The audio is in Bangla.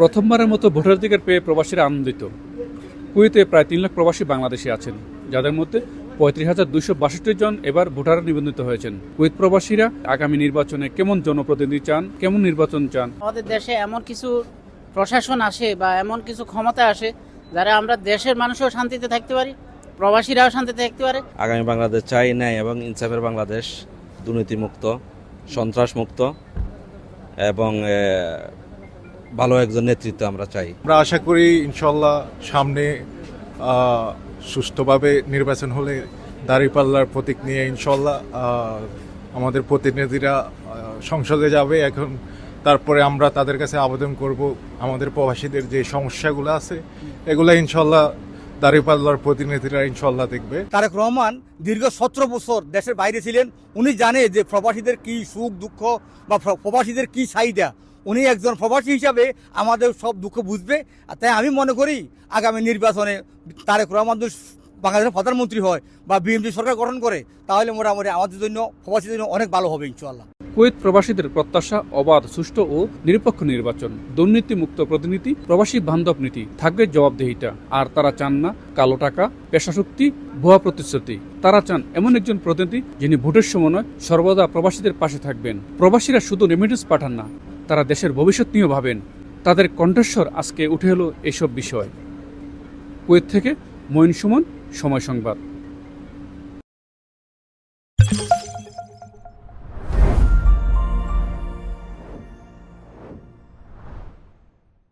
প্রথমবারের মতো ভোটাধিকার পেয়ে প্রবাসীরা আনন্দিত। কুয়েতে প্রায় 3 লাখ প্রবাসী বাংলাদেশি আছেন, যাদের মধ্যে 35,262 জন এবার ভোটার নিবন্ধিত হয়েছেন। কুয়েত প্রবাসীরা আগামী নির্বাচনে কেমন জনপ্রতিনিধি চান, কেমন নির্বাচন চান? আমাদের দেশে এমন কিছু প্রশাসন আসে বা এমন কিছু ক্ষমতা আসে যারা আমরা দেশের মানুষও শান্তিতে থাকতে পারি, প্রবাসীরাও শান্তিতে থাকতে পারে। আগামী বাংলাদেশ চাই, ন্যায় এবং ইনসাফের বাংলাদেশ, দুর্নীতিমুক্ত, সন্ত্রাসমুক্ত এবং ভালো একজন নেতৃত্ব আমরা চাই। আমরা আশা করি ইনশাল্লাহ সামনে সুষ্ঠুভাবে নির্বাচন হলে দাঁড়িপাল্লার প্রতীক নিয়ে ইনশাল্লাহ আমাদের প্রতিনিধিরা সংসদে যাবে। এখন তারপরে আমরা তাদের কাছে আবেদন করব আমাদের প্রবাসীদের যে সমস্যাগুলো আছে এগুলো ইনশাল্লাহ দাঁড়িপাল্লার প্রতিনিধিরা ইনশাল্লাহ দেখবে। তারেক রহমান দীর্ঘ 17 বছর দেশের বাইরে ছিলেন। উনি জানে যে প্রবাসীদের কি সুখ দুঃখ বা প্রবাসীদের কি চাহিদা। উনি একজন প্রবাসী হিসাবে আমাদের সব দুঃখ বুঝবে। আর তাই আমি মনে করি আগামী নির্বাচনে তারেক রহমান যদি বাংলাদেশের প্রধানমন্ত্রী হয় বা বিএনপি সরকার গঠন করে, তাহলে মোটামুটি আমাদের জন্য প্রবাসীদের জন্য অনেক ভালো হবে ইনশাআল্লাহ। কুয়েত প্রবাসীদের প্রত্যাশা অবাধ, সুষ্ঠু ও নিরপেক্ষ নির্বাচন, দুর্নীতিমুক্ত প্রতিনিধি, প্রবাসী বান্ধব নীতি, থাকবে জবাবদিহিতা। আর তারা চান না কালো টাকা, পেশাশক্তি, ভুয়া প্রতিশ্রুতি। তারা চান এমন একজন প্রতিনিধি যিনি ভোটের সময় সর্বদা প্রবাসীদের পাশে থাকবেন। প্রবাসীরা শুধু রেমিটেন্স পাঠান না, তারা দেশের ভবিষ্যৎ নিয়েও ভাবেন। তাদের কণ্ঠস্বর আজকে উঠে এলো এইসব বিষয়। কুয়েত থেকে মঈন সুমন, সময় সংবাদ।